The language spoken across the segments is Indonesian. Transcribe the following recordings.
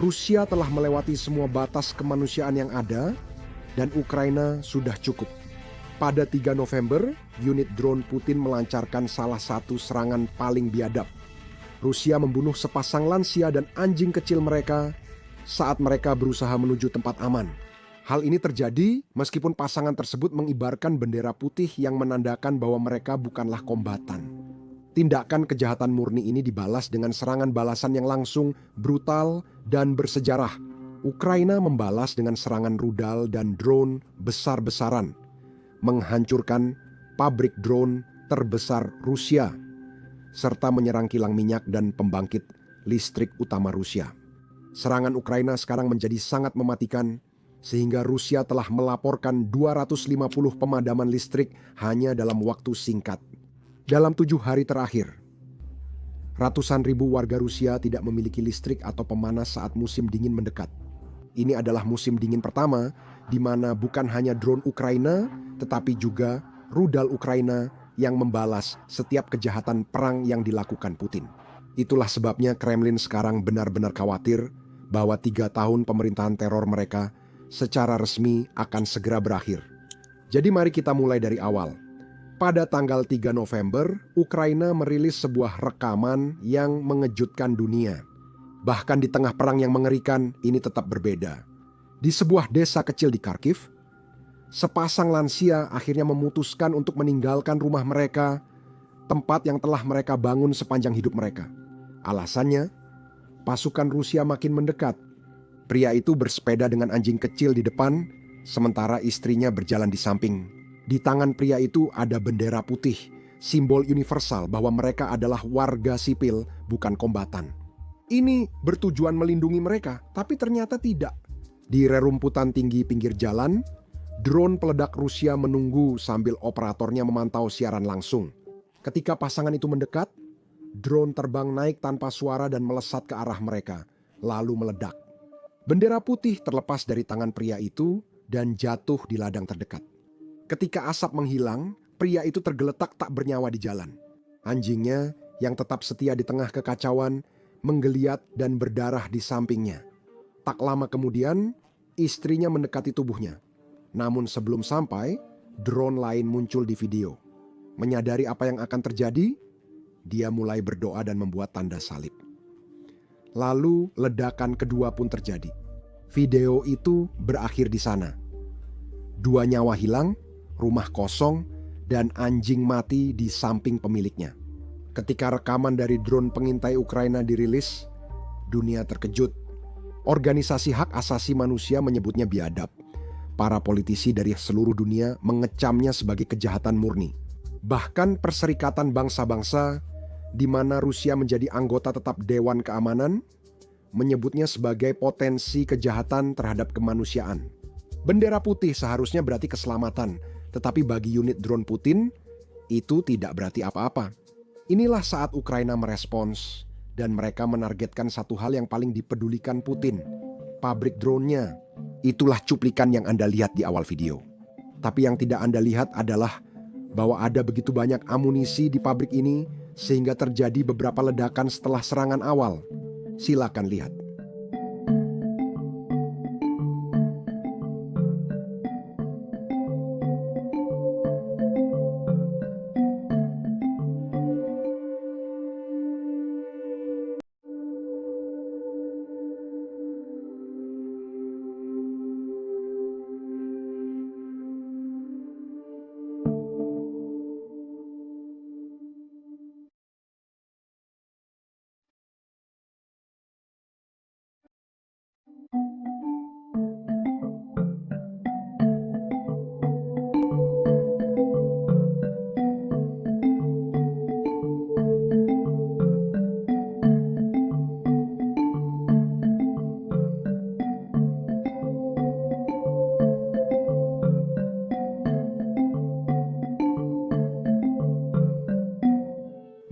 Rusia telah melewati semua batas kemanusiaan yang ada dan Ukraina sudah cukup. Pada 3 November, unit drone Putin melancarkan salah satu serangan paling biadab. Rusia membunuh sepasang lansia dan anjing kecil mereka saat mereka berusaha menuju tempat aman. Hal ini terjadi meskipun pasangan tersebut mengibarkan bendera putih yang menandakan bahwa mereka bukanlah kombatan. Tindakan kejahatan murni ini dibalas dengan serangan balasan yang langsung, brutal, dan bersejarah. Ukraina membalas dengan serangan rudal dan drone besar-besaran, menghancurkan pabrik drone terbesar Rusia, serta menyerang kilang minyak dan pembangkit listrik utama Rusia. Serangan Ukraina sekarang menjadi sangat mematikan, sehingga Rusia telah melaporkan 250 pemadaman listrik hanya dalam waktu singkat. Dalam 7 hari terakhir, ratusan ribu warga Rusia tidak memiliki listrik atau pemanas saat musim dingin mendekat. Ini adalah musim dingin pertama di mana bukan hanya drone Ukraina, tetapi juga rudal Ukraina yang membalas setiap kejahatan perang yang dilakukan Putin. Itulah sebabnya Kremlin sekarang benar-benar khawatir bahwa 3 tahun pemerintahan teror mereka secara resmi akan segera berakhir. Jadi mari kita mulai dari awal. Pada tanggal 3 November, Ukraina merilis sebuah rekaman yang mengejutkan dunia. Bahkan di tengah perang yang mengerikan, ini tetap berbeda. Di sebuah desa kecil di Kharkiv, sepasang lansia akhirnya memutuskan untuk meninggalkan rumah mereka, tempat yang telah mereka bangun sepanjang hidup mereka. Alasannya, pasukan Rusia makin mendekat. Pria itu bersepeda dengan anjing kecil di depan, sementara istrinya berjalan di samping. Di tangan pria itu ada bendera putih, simbol universal bahwa mereka adalah warga sipil, bukan kombatan. Ini bertujuan melindungi mereka, tapi ternyata tidak. Di rerumputan tinggi pinggir jalan, drone peledak Rusia menunggu sambil operatornya memantau siaran langsung. Ketika pasangan itu mendekat, drone terbang naik tanpa suara dan melesat ke arah mereka, lalu meledak. Bendera putih terlepas dari tangan pria itu dan jatuh di ladang terdekat. Ketika asap menghilang, pria itu tergeletak tak bernyawa di jalan. Anjingnya yang tetap setia di tengah kekacauan menggeliat dan berdarah di sampingnya. Tak lama kemudian, istrinya mendekati tubuhnya. Namun sebelum sampai, drone lain muncul di video. Menyadari apa yang akan terjadi, dia mulai berdoa dan membuat tanda salib. Lalu ledakan kedua pun terjadi. Video itu berakhir di sana. 2 nyawa hilang, rumah kosong, dan anjing mati di samping pemiliknya. Ketika rekaman dari drone pengintai Ukraina dirilis, dunia terkejut. Organisasi hak asasi manusia menyebutnya biadab. Para politisi dari seluruh dunia mengecamnya sebagai kejahatan murni. Bahkan Perserikatan Bangsa-Bangsa, di mana Rusia menjadi anggota tetap Dewan Keamanan, menyebutnya sebagai potensi kejahatan terhadap kemanusiaan. Bendera putih seharusnya berarti keselamatan, tetapi bagi unit drone Putin, itu tidak berarti apa-apa. Inilah saat Ukraina merespons, dan mereka menargetkan satu hal yang paling dipedulikan Putin, pabrik drone-nya. Itulah cuplikan yang Anda lihat di awal video. Tapi yang tidak Anda lihat adalah bahwa ada begitu banyak amunisi di pabrik ini, sehingga terjadi beberapa ledakan setelah serangan awal. Silakan lihat.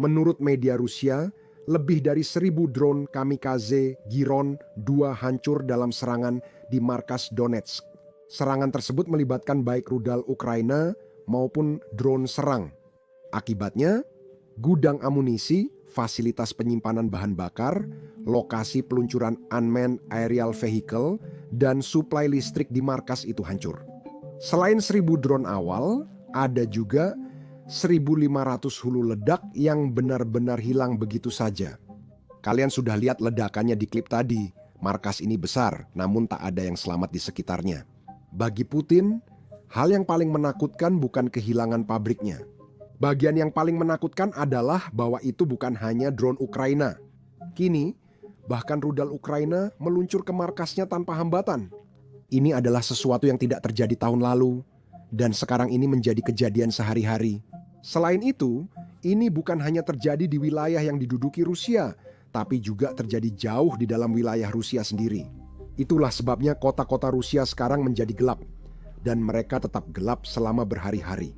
Menurut media Rusia, lebih dari 1.000 drone kamikaze Giron 2 hancur dalam serangan di markas Donetsk. Serangan tersebut melibatkan baik rudal Ukraina maupun drone serang. Akibatnya, gudang amunisi, fasilitas penyimpanan bahan bakar, lokasi peluncuran unmanned aerial vehicle, dan suplai listrik di markas itu hancur. Selain 1.000 drone awal, ada juga 1.500 hulu ledak yang benar-benar hilang begitu saja. Kalian sudah lihat ledakannya di klip tadi. Markas ini besar, namun tak ada yang selamat di sekitarnya. Bagi Putin, hal yang paling menakutkan bukan kehilangan pabriknya. Bagian yang paling menakutkan adalah bahwa itu bukan hanya drone Ukraina. Kini, bahkan rudal Ukraina meluncur ke markasnya tanpa hambatan. Ini adalah sesuatu yang tidak terjadi tahun lalu, dan sekarang ini menjadi kejadian sehari-hari. Selain itu, ini bukan hanya terjadi di wilayah yang diduduki Rusia, tapi juga terjadi jauh di dalam wilayah Rusia sendiri. Itulah sebabnya kota-kota Rusia sekarang menjadi gelap, dan mereka tetap gelap selama berhari-hari.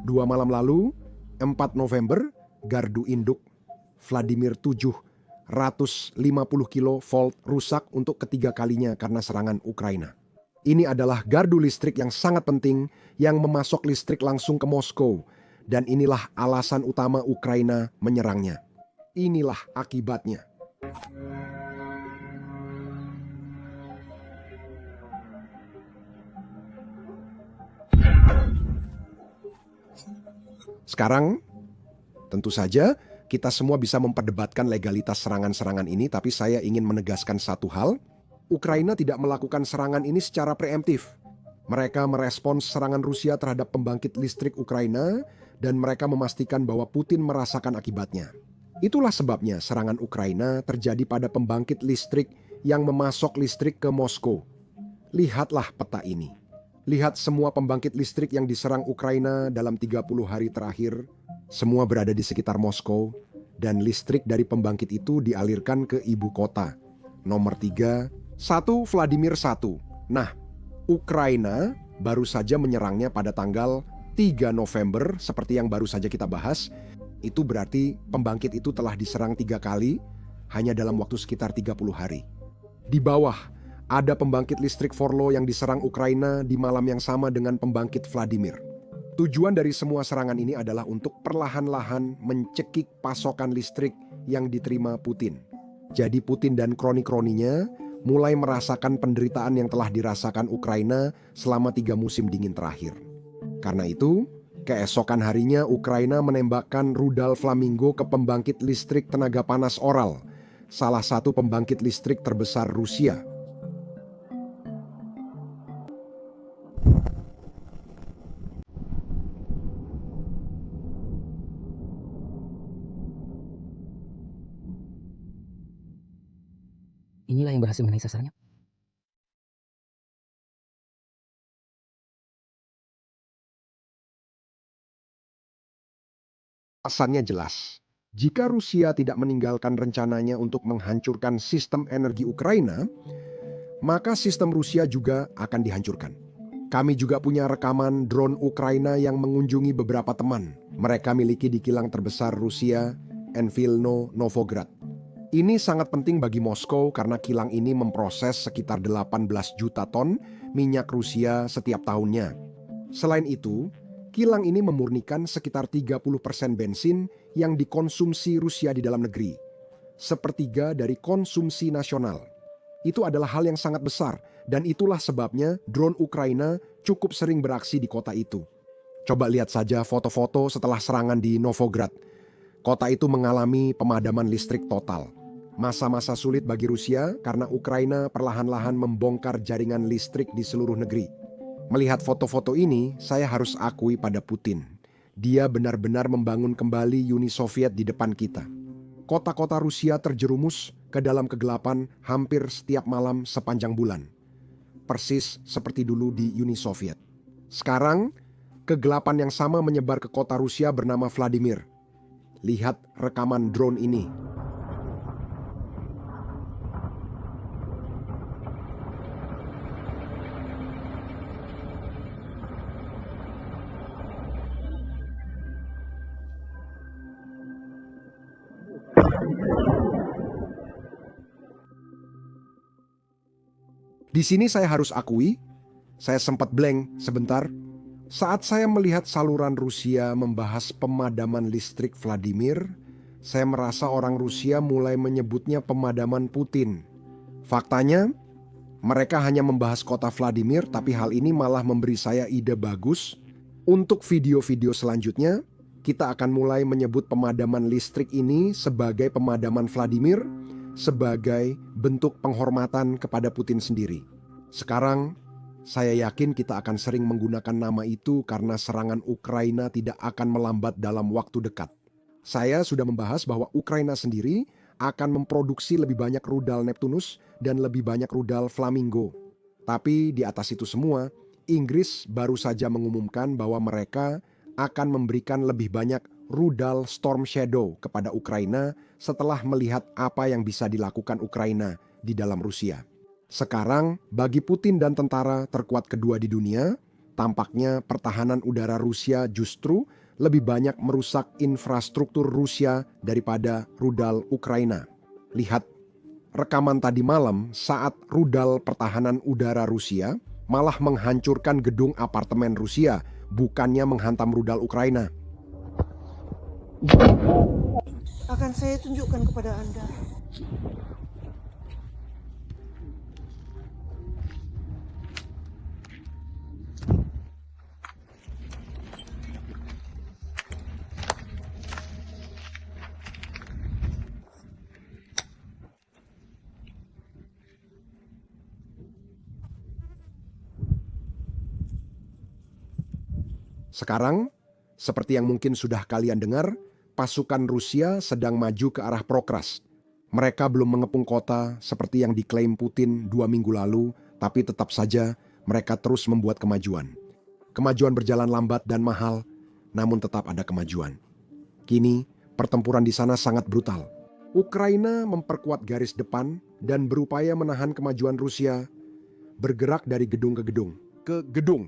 2 malam lalu, 4 November, gardu induk Vladimir 750 kilovolt rusak untuk ketiga kalinya karena serangan Ukraina. Ini adalah gardu listrik yang sangat penting yang memasok listrik langsung ke Moskow, dan inilah alasan utama Ukraina menyerangnya. Inilah akibatnya. Sekarang, tentu saja kita semua bisa memperdebatkan legalitas serangan-serangan ini, tapi saya ingin menegaskan satu hal. Ukraina tidak melakukan serangan ini secara preemptif. Mereka merespons serangan Rusia terhadap pembangkit listrik Ukraina, dan mereka memastikan bahwa Putin merasakan akibatnya. Itulah sebabnya serangan Ukraina terjadi pada pembangkit listrik yang memasok listrik ke Moskow. Lihatlah peta ini. Lihat semua pembangkit listrik yang diserang Ukraina dalam 30 hari terakhir. Semua berada di sekitar Moskow, dan listrik dari pembangkit itu dialirkan ke ibu kota. Nomor 3, 1 Vladimir 1. Nah, Ukraina baru saja menyerangnya pada tanggal 3 November seperti yang baru saja kita bahas. Itu berarti pembangkit itu telah diserang 3 kali hanya dalam waktu sekitar 30 hari. Di bawah ada pembangkit listrik Forlo yang diserang Ukraina di malam yang sama dengan pembangkit Vladimir. Tujuan dari semua serangan ini adalah untuk perlahan-lahan mencekik pasokan listrik yang diterima Putin. Jadi Putin dan kroni-kroninya mulai merasakan penderitaan yang telah dirasakan Ukraina selama 3 musim dingin terakhir. Karena itu, keesokan harinya Ukraina menembakkan rudal Flamingo ke pembangkit listrik tenaga panas Oral, salah satu pembangkit listrik terbesar Rusia. Inilah yang berhasil mengenai sasarannya. Alasannya jelas. Jika Rusia tidak meninggalkan rencananya untuk menghancurkan sistem energi Ukraina, maka sistem Rusia juga akan dihancurkan. Kami juga punya rekaman drone Ukraina yang mengunjungi beberapa teman. Mereka miliki di kilang terbesar Rusia, Envilno, Novograd. Ini sangat penting bagi Moskow karena kilang ini memproses sekitar 18 juta ton minyak Rusia setiap tahunnya. Selain itu, kilang ini memurnikan sekitar 30% bensin yang dikonsumsi Rusia di dalam negeri. Sepertiga dari konsumsi nasional. Itu adalah hal yang sangat besar, dan itulah sebabnya drone Ukraina cukup sering beraksi di kota itu. Coba lihat saja foto-foto setelah serangan di Novograd. Kota itu mengalami pemadaman listrik total. Masa-masa sulit bagi Rusia karena Ukraina perlahan-lahan membongkar jaringan listrik di seluruh negeri. Melihat foto-foto ini, saya harus akui pada Putin. Dia benar-benar membangun kembali Uni Soviet di depan kita. Kota-kota Rusia terjerumus ke dalam kegelapan hampir setiap malam sepanjang bulan. Persis seperti dulu di Uni Soviet. Sekarang, kegelapan yang sama menyebar ke kota Rusia bernama Vladimir. Lihat rekaman drone ini. Di sini saya harus akui, saya sempat blank sebentar saat saya melihat saluran Rusia membahas pemadaman listrik Vladimir saya merasa orang Rusia mulai menyebutnya pemadaman Putin. Faktanya, mereka hanya membahas kota Vladimir, tapi hal ini malah memberi saya ide bagus. Untuk video-video selanjutnya, kita akan mulai menyebut pemadaman listrik ini sebagai pemadaman Vladimir, sebagai bentuk penghormatan kepada Putin sendiri. Sekarang, saya yakin kita akan sering menggunakan nama itu karena serangan Ukraina tidak akan melambat dalam waktu dekat. Saya sudah membahas bahwa Ukraina sendiri akan memproduksi lebih banyak rudal Neptunus dan lebih banyak rudal Flamingo. Tapi di atas itu semua, Inggris baru saja mengumumkan bahwa mereka akan memberikan lebih banyak rudal Storm Shadow kepada Ukraina setelah melihat apa yang bisa dilakukan Ukraina di dalam Rusia. Sekarang, bagi Putin dan tentara terkuat kedua di dunia, tampaknya pertahanan udara Rusia justru lebih banyak merusak infrastruktur Rusia daripada rudal Ukraina. Lihat rekaman tadi malam saat rudal pertahanan udara Rusia malah menghancurkan gedung apartemen Rusia, bukannya menghantam rudal Ukraina. Akan saya tunjukkan kepada Anda. Sekarang, seperti yang mungkin sudah kalian dengar, pasukan Rusia sedang maju ke arah Prokras. Mereka belum mengepung kota seperti yang diklaim Putin 2 minggu lalu, tapi tetap saja mereka terus membuat kemajuan. Kemajuan berjalan lambat dan mahal, namun tetap ada kemajuan. Kini, pertempuran di sana sangat brutal. Ukraina memperkuat garis depan dan berupaya menahan kemajuan Rusia, bergerak dari gedung ke gedung, ke gedung.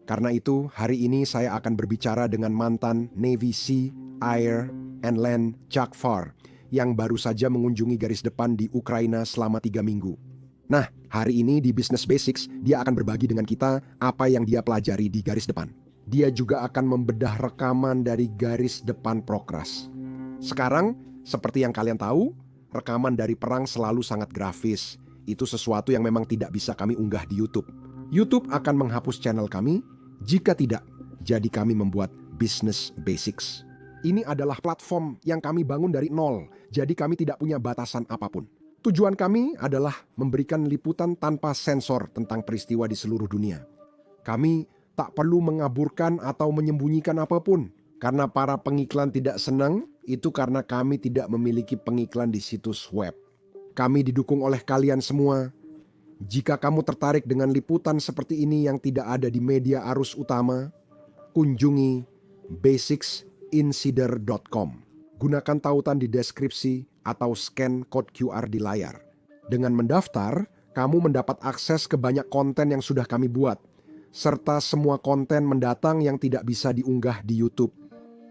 Karena itu, hari ini saya akan berbicara dengan mantan Navy Sea, Air, and Land Chuck Farr yang baru saja mengunjungi garis depan di Ukraina selama 3 minggu. Nah, hari ini di Business Basics, dia akan berbagi dengan kita apa yang dia pelajari di garis depan. Dia juga akan membedah rekaman dari garis depan Prokras. Sekarang, seperti yang kalian tahu, rekaman dari perang selalu sangat grafis. Itu sesuatu yang memang tidak bisa kami unggah di YouTube. YouTube akan menghapus channel kami. Jika tidak, jadi kami membuat Business Basics. Ini adalah platform yang kami bangun dari nol, jadi kami tidak punya batasan apapun. Tujuan kami adalah memberikan liputan tanpa sensor tentang peristiwa di seluruh dunia. Kami tak perlu mengaburkan atau menyembunyikan apapun. Karena para pengiklan tidak senang, itu karena kami tidak memiliki pengiklan di situs web. Kami didukung oleh kalian semua. Jika kamu tertarik dengan liputan seperti ini yang tidak ada di media arus utama, kunjungi basicsinsider.com. Gunakan tautan di deskripsi atau scan code QR di layar. Dengan mendaftar, kamu mendapat akses ke banyak konten yang sudah kami buat, serta semua konten mendatang yang tidak bisa diunggah di YouTube.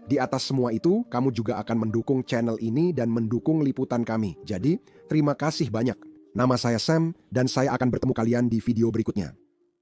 Di atas semua itu, kamu juga akan mendukung channel ini dan mendukung liputan kami. Jadi, terima kasih banyak. Nama saya Sam, dan saya akan bertemu kalian di video berikutnya.